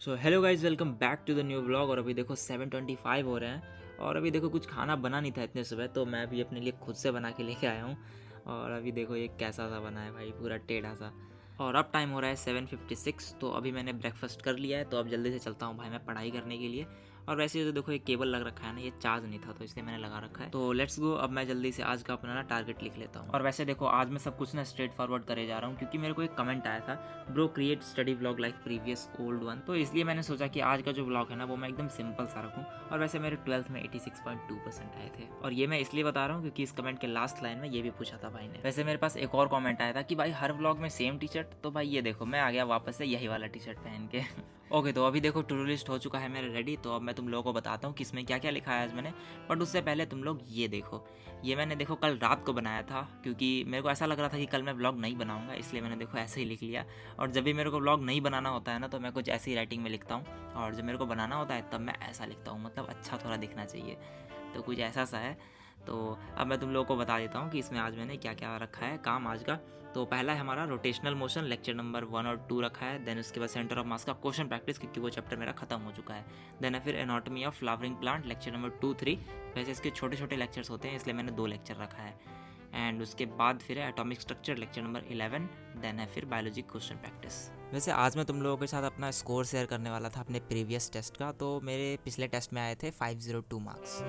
So hello guys, welcome back to the new vlog. और अभी देखो 7:25 हो रहे हैं और अभी देखो कुछ खाना बना नहीं था इतने सुबह, तो मैं भी अपने लिए खुद से बना के लेके आया हूँ। और अभी देखो ये कैसा सा बना है भाई, पूरा टेढ़ा सा। और अब टाइम हो रहा है 7:56, तो अभी मैंने ब्रेकफास्ट कर लिया है, तो अब जल्दी से चलता हूँ भाई मैं पढ़ाई करने के लिए। और वैसे तो देखो ये केबल लग रखा है ना, ये चार्ज नहीं था तो इसलिए मैंने लगा रखा है। तो लेट्स गो, अब मैं जल्दी से आज का अपना ना टारगेट लिख लेता हूँ। और वैसे देखो आज मैं सब कुछ ना स्ट्रेट फॉरवर्ड करे जा रहा हूँ, क्योंकि मेरे को एक कमेंट आया था, bro create study vlog like previous old one. तो इसलिए मैंने सोचा कि आज का जो व्लॉग है ना वो मैं एकदम सिंपल सा रखूँ। और वैसे मेरे 12th में 86.2% आए थे। और ये मैं इसलिए बता रहा हूँ क्योंकि इस कमेंट के लास्ट लाइन में ये भी पूछा था भाई ने। वैसे मेरे पास एक और कमेंट आया था कि भाई हर व्लॉग में सेम टी शर्ट, तो भाई ये देखो मैं आ गया वापस से यही वाला टी शर्ट पहन के। ओके, तो अभी देखो टू डू लिस्ट हो चुका है मेरा रेडी। तो अब मैं तुम लोगों को बताता हूँ कि इसमें क्या क्या लिखा है आज मैंने। बट उससे पहले तुम लोग ये देखो, ये मैंने देखो कल रात को बनाया था, क्योंकि मेरे को ऐसा लग रहा था कि कल मैं व्लॉग नहीं बनाऊंगा, इसलिए मैंने देखो ऐसे ही लिख लिया। और जब भी मेरे को व्लॉग नहीं बनाना होता है ना, तो मैं कुछ ऐसी राइटिंग में लिखता हूँ, और जब मेरे को बनाना होता है तब मैं ऐसा लिखता हूँ, मतलब अच्छा थोड़ा दिखना चाहिए। तो कुछ ऐसा सा है। तो अब मैं तुम लोगों को बता देता हूँ कि इसमें आज मैंने क्या क्या रखा है काम आज का। तो पहला है हमारा रोटेशनल मोशन, लेक्चर नंबर 1 और 2 रखा है। देन उसके बाद सेंटर ऑफ मास का क्वेश्चन प्रैक्टिस, क्योंकि वो चैप्टर मेरा खत्म हो चुका है। देन है फिर anatomy of flowering plant, lecture number 2, 3। वैसे इसके छोटे छोटे लेक्चर्स होते हैं, इसलिए मैंने 2 लेक्चर रखा है। एंड उसके बाद फिर है atomic structure, lecture number 11। Then है फिर बायोलॉजी क्वेश्चन प्रैक्टिस। वैसे आज मैं तुम लोगों के साथ अपना स्कोर शेयर करने वाला था अपने प्रीवियस टेस्ट का। तो मेरे पिछले टेस्ट में आए थे 502 मार्क्स।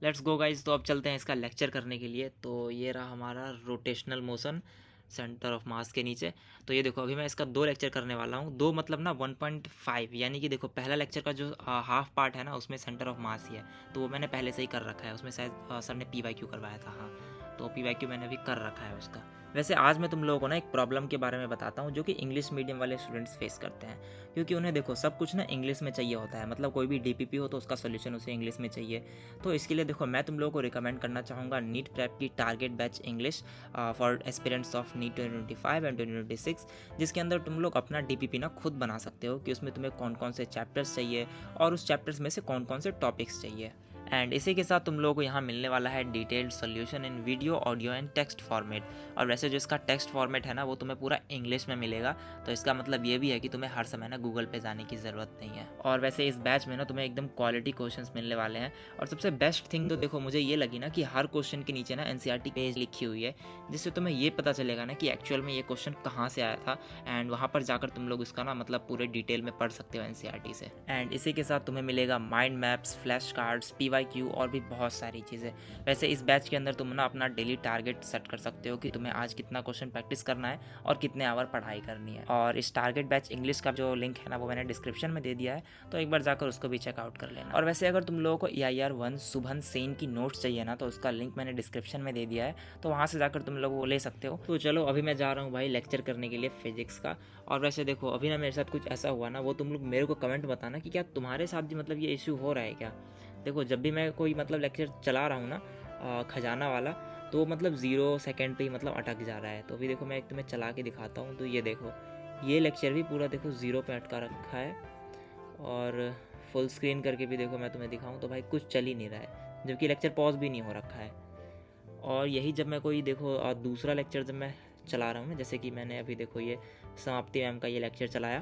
लेट्स गो गाइज, तो अब चलते हैं इसका लेक्चर करने के लिए। तो ये रहा हमारा rotational motion centre of mass के नीचे। तो ये देखो अभी मैं इसका 2 लेक्चर करने वाला हूँ। 2 मतलब ना 1.5, यानी कि देखो पहला लेक्चर का जो हाफ पार्ट है ना, उसमें सेंटर ऑफ मास ही है, तो वो मैंने पहले से ही कर रखा है। उसमें शायद सर ने PYQ करवाया था, हाँ, तो PYQ मैंने अभी कर रखा है उसका। वैसे आज मैं तुम लोगों को ना एक प्रॉब्लम के बारे में बताता हूँ जो कि इंग्लिश मीडियम वाले स्टूडेंट्स फेस करते हैं, क्योंकि उन्हें देखो सब कुछ ना इंग्लिश में चाहिए होता है। मतलब कोई भी DPP हो तो उसका सोल्यूशन उसे इंग्लिश में चाहिए। तो इसके लिए देखो मैं तुम लोगों को रिकमेंड करना चाहूँगा नीट प्रेप की target batch English for aspirants of NEET 2025 and 2026, जिसके अंदर तुम लोग अपना DPP ना खुद बना सकते हो कि उसमें तुम्हें कौन कौन से चैप्टर्स चाहिए और उस चैप्टर्स में से कौन कौन से टॉपिक्स चाहिए। एंड इसी के साथ तुम लोगों को यहाँ मिलने वाला है detailed solution in video, audio and text format. और वैसे जो इसका टेक्स्ट फॉर्मेट है ना, वो तुम्हें पूरा इंग्लिश में मिलेगा। तो इसका मतलब ये भी है कि तुम्हें हर समय ना गूगल पे जाने की ज़रूरत नहीं है। और वैसे इस बैच में ना तुम्हें एकदम क्वालिटी क्वेश्चंस मिलने वाले हैं। और सबसे बेस्ट थिंग तो देखो मुझे ये लगी ना कि हर क्वेश्चन के नीचे ना NCERT पेज लिखी हुई है, जिससे तुम्हें ये पता चलेगा ना कि एक्चुअल में ये क्वेश्चन कहाँ से आया था। एंड वहाँ पर जाकर तुम लोग इसका ना मतलब पूरे डिटेल में पढ़ सकते हो NCERT से। एंड इसी के साथ तुम्हें मिलेगा mind maps, flash cards, PYQ और भी बहुत सारी चीज़ें। वैसे इस बैच के अंदर तुम ना अपना डेली टारगेट सेट कर सकते हो कि तुम्हें आज कितना क्वेश्चन प्रैक्टिस करना है और कितने आवर पढ़ाई करनी है। और इस टारगेट बैच इंग्लिश का जो लिंक है ना, वो मैंने डिस्क्रिप्शन में दे दिया है, तो एक बार जाकर उसको भी चेकआउट कर लेना। और वैसे अगर तुम लोगों को EIR 1 शुभन सेन की नोट्स चाहिए ना, तो उसका लिंक मैंने डिस्क्रिप्शन में दे दिया है, तो वहाँ से जाकर तुम लोग वो ले सकते हो। तो चलो अभी मैं जा रहा हूँ भाई लेक्चर करने के लिए फिजिक्स का। और वैसे देखो अभी ना मेरे साथ कुछ ऐसा हुआ ना, वो तुम लोग मेरे को कमेंट बताना कि क्या तुम्हारे साथ भी मतलब ये इशू हो रहा है क्या। देखो जब भी मैं कोई मतलब लेक्चर चला रहा हूँ ना खजाना वाला, तो मतलब 0 सेकेंड पे ही मतलब अटक जा रहा है। तो अभी देखो मैं एक तुम्हें चला के दिखाता हूँ। तो ये देखो ये लेक्चर भी पूरा देखो 0 पे अटका रखा है। और फुल स्क्रीन करके भी देखो मैं तुम्हें दिखाऊँ तो भाई कुछ चल ही नहीं रहा है, जबकि लेक्चर पॉज भी नहीं हो रखा है। और यही जब मैं कोई देखो दूसरा लेक्चर जब मैं चला रहा हूँ ना, जैसे कि मैंने अभी देखो ये समाप्ति मैम का ये लेक्चर चलाया,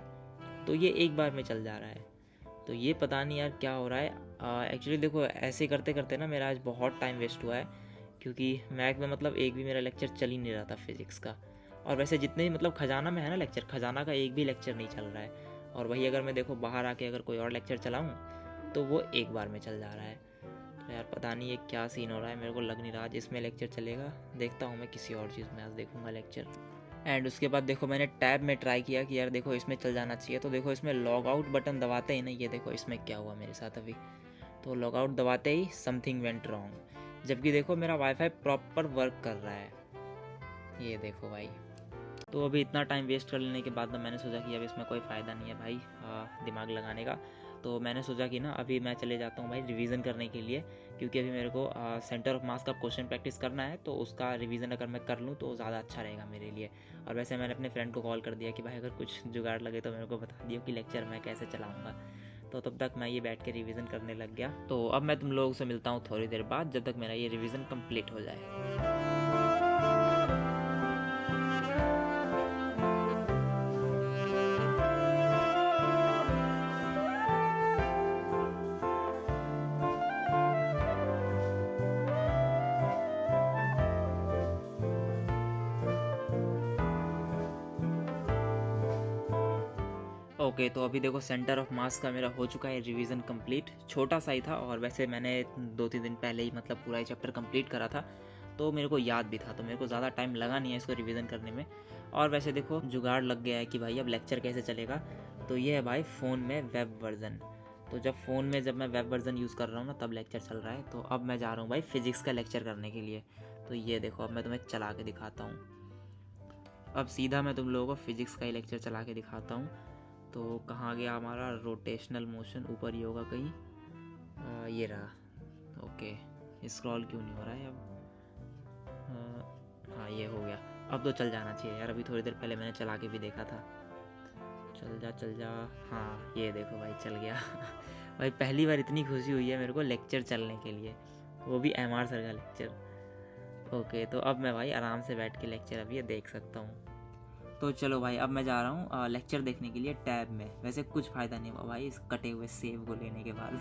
तो ये एक बार में चल जा रहा है। तो ये पता नहीं यार क्या हो रहा है। एक्चुअली देखो ऐसे करते करते ना मेरा आज बहुत टाइम वेस्ट हुआ है, क्योंकि मैथ में मतलब एक भी मेरा लेक्चर चल ही नहीं रहा था फिज़िक्स का। और वैसे जितने भी मतलब खजाना में है ना लेक्चर, खजाना का एक भी लेक्चर नहीं चल रहा है। और वही अगर मैं देखो बाहर आके अगर कोई और लेक्चर चलाऊँ तो वो एक बार में चल जा रहा है। तो यार पता नहीं ये क्या सीन हो रहा है, मेरे को लग नहीं रहा आज इसमें लेक्चर चलेगा। देखता हूँ मैं किसी और चीज़ में आज देखूँगा लेक्चर। एंड उसके बाद देखो मैंने टैब में ट्राई किया कि यार देखो इसमें चल जाना चाहिए। तो देखो इसमें लॉग आउट बटन दबाते ही नहीं, ये देखो इसमें क्या हुआ मेरे साथ अभी। तो लॉग आउट दबाते ही समथिंग वेंट रॉन्ग, जबकि देखो मेरा वाईफाई प्रॉपर वर्क कर रहा है। ये देखो भाई। तो अभी इतना टाइम वेस्ट कर लेने के बाद ना मैंने सोचा कि अब इसमें कोई फ़ायदा नहीं है भाई दिमाग लगाने का। तो मैंने सोचा कि ना अभी मैं चले जाता हूँ भाई रिवीजन करने के लिए, क्योंकि अभी मेरे को सेंटर ऑफ मास का क्वेश्चन प्रैक्टिस करना है, तो उसका रिवीजन अगर मैं कर लूँ तो ज़्यादा अच्छा रहेगा मेरे लिए। और वैसे मैंने अपने फ्रेंड को कॉल कर दिया कि भाई अगर कुछ जुगाड़ लगे तो मेरे को बता दियो कि लेक्चर मैं कैसे चलाऊँगा। तो तब तक मैं ये बैठ के रिवीजन करने लग गया। तो अब मैं तुम लोगों से मिलता हूँ थोड़ी देर बाद, जब तक मेरा ये रिवीजन कंप्लीट हो जाए। ओके, तो अभी देखो सेंटर ऑफ मास का मेरा हो चुका है रिवीजन कंप्लीट। छोटा सा ही था, और वैसे मैंने 2-3 दिन पहले ही मतलब पूरा ही चैप्टर कंप्लीट करा था, तो मेरे को याद भी था, तो मेरे को ज़्यादा टाइम लगा नहीं है इसको रिवीजन करने में। और वैसे देखो जुगाड़ लग गया है कि भाई अब लेक्चर कैसे चलेगा। तो ये है भाई फ़ोन में वेब वर्जन। तो जब मैं वेब वर्जन यूज़ कर रहा हूँ ना, तब लेक्चर चल रहा है। तो अब मैं जा रहा हूँ भाई फिज़िक्स का लेक्चर करने के लिए। तो ये देखो अब मैं तुम्हें चला के दिखाता हूँ। अब सीधा मैं तुम लोगों को फिज़िक्स का ही लेक्चर चला के दिखाता हूँ। तो कहाँ गया हमारा रोटेशनल मोशन, ऊपर ही होगा कहीं। ये रहा। ओके, स्क्रॉल क्यों नहीं हो रहा है अब? हाँ, ये हो गया। अब तो चल जाना चाहिए यार, अभी थोड़ी देर पहले मैंने चला के भी देखा था। चल जा। हाँ, ये देखो भाई चल गया। भाई पहली बार इतनी खुशी हुई है मेरे को लेक्चर चलने के लिए, वो भी MR सर का लेक्चर। ओके, तो अब मैं भाई आराम से बैठ के लेक्चर अब ये देख सकता हूँ। तो चलो भाई, अब मैं जा रहा हूँ लेक्चर देखने के लिए टैब में। वैसे कुछ फ़ायदा नहीं हुआ भाई इस कटे हुए सेब को लेने के बाद।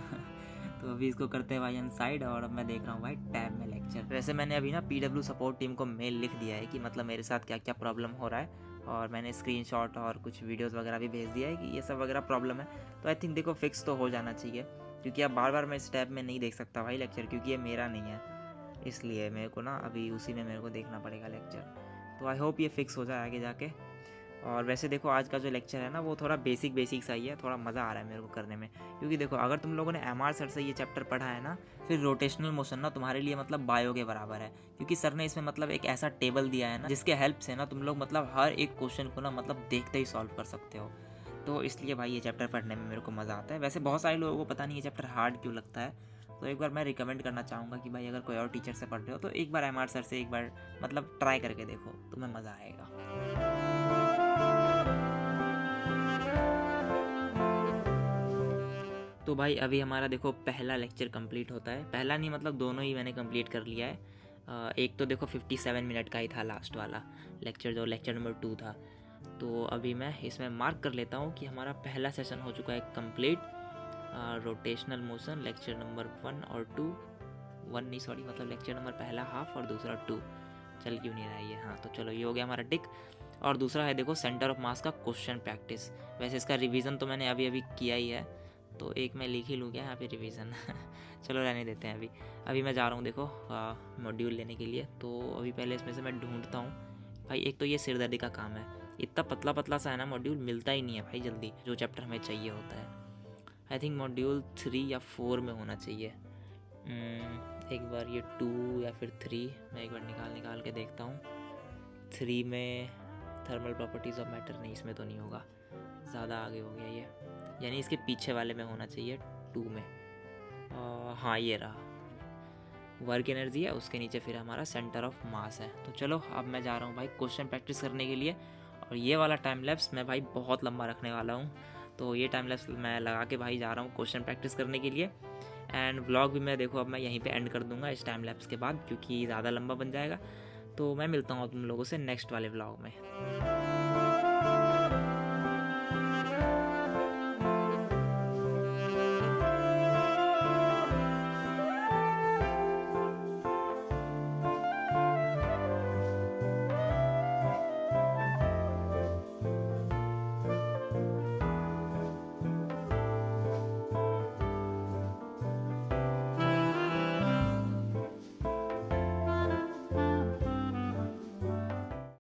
तो अभी इसको करते हैं भाई अनसाइड, और अब मैं देख रहा हूँ भाई टैब में लेक्चर। वैसे मैंने अभी ना PW सपोर्ट टीम को मेल लिख दिया है कि मतलब मेरे साथ क्या क्या प्रॉब्लम हो रहा है, और मैंने स्क्रीनशॉट और कुछ वीडियोस वगैरह भी भेज दिया है कि ये सब वगैरह प्रॉब्लम है। तो आई थिंक देखो फिक्स तो हो जाना चाहिए, क्योंकि अब बार बार मैं इस टैब में नहीं देख सकता भाई लेक्चर, क्योंकि ये मेरा नहीं है। इसलिए मेरे को ना अभी उसी में मेरे को देखना पड़ेगा लेक्चर। तो आई होप ये फिक्स हो जाए आगे जाके। और वैसे देखो आज का जो लेक्चर है ना, वो थोड़ा बेसिक सा ही है, थोड़ा मज़ा आ रहा है मेरे को करने में। क्योंकि देखो अगर तुम लोगों ने MR सर से ये चैप्टर पढ़ा है ना, फिर रोटेशनल मोशन ना तुम्हारे लिए मतलब बायो के बराबर है। क्योंकि सर ने इसमें मतलब एक ऐसा टेबल दिया है ना, जिसके हेल्प से ना तुम लोग मतलब हर एक क्वेश्चन को ना मतलब देखते ही सॉल्व कर सकते हो। तो इसलिए भाई ये चैप्टर पढ़ने में मेरे को मज़ा आता है। वैसे बहुत सारे लोगों को पता नहीं ये चैप्टर हार्ड क्यों लगता है, तो एक बार मैं रिकमेंड करना चाहूँगा कि भाई अगर कोई और टीचर से पढ़ रहे हो तो एक बार MR सर से एक बार मतलब ट्राई करके देखो, तुम्हें मज़ा आएगा। तो भाई अभी हमारा देखो पहला लेक्चर कंप्लीट होता है। पहला नहीं मतलब दोनों ही मैंने कंप्लीट कर लिया है। एक तो देखो 57 मिनट का ही था लास्ट वाला लेक्चर, जो लेक्चर नंबर 2 था। तो अभी मैं इसमें मार्क कर लेता हूँ कि हमारा पहला सेशन हो चुका है complete. Rotational motion lecture number 1 और 2, 1 नहीं सॉरी, मतलब लेक्चर नंबर पहला हाफ और दूसरा 2। चल क्यों नहीं रहा है ये? हाँ, तो चलो ये हो गया हमारा टिक। और दूसरा है देखो सेंटर ऑफ मास का क्वेश्चन प्रैक्टिस। वैसे इसका रिवीजन तो मैंने अभी किया ही है, तो एक मैं लिख ही लूँ क्या यहाँ पे रिवीजन। चलो रहने देते हैं अभी मैं जा रहा हूँ देखो मॉड्यूल लेने के लिए। तो अभी पहले इसमें से मैं ढूंढता हूँ भाई। एक तो ये सिरदर्दी का काम है, इतना पतला पतला सा है ना मॉड्यूल, मिलता ही नहीं है भाई जल्दी जो चैप्टर हमें चाहिए होता है। आई थिंक मॉड्यूल 3 या 4 में होना चाहिए। एक बार ये 2 या फिर 3 मैं एक बार निकाल के देखता हूँ। 3 में थर्मल प्रॉपर्टीज़ ऑफ मैटर, नहीं इसमें तो नहीं होगा, ज़्यादा आगे हो गया ये, यानी इसके पीछे वाले में होना चाहिए 2 में। हाँ ये रहा, वर्क एनर्जी है, उसके नीचे फिर हमारा सेंटर ऑफ मास है। तो चलो अब मैं जा रहा हूँ भाई क्वेश्चन प्रैक्टिस करने के लिए। और ये वाला टाइम लैप्स मैं भाई बहुत लंबा रखने वाला हूँ, तो ये टाइम लैप्स मैं लगा के भाई जा रहा हूँ क्वेश्चन प्रैक्टिस करने के लिए। एंड व्लॉग भी मैं देखो अब मैं यहीं पे एंड कर दूँगा इस टाइम लैप्स के बाद, क्योंकि ज़्यादा लंबा बन जाएगा। तो मैं मिलता हूँ तुम लोगों से नेक्स्ट वाले व्लॉग में।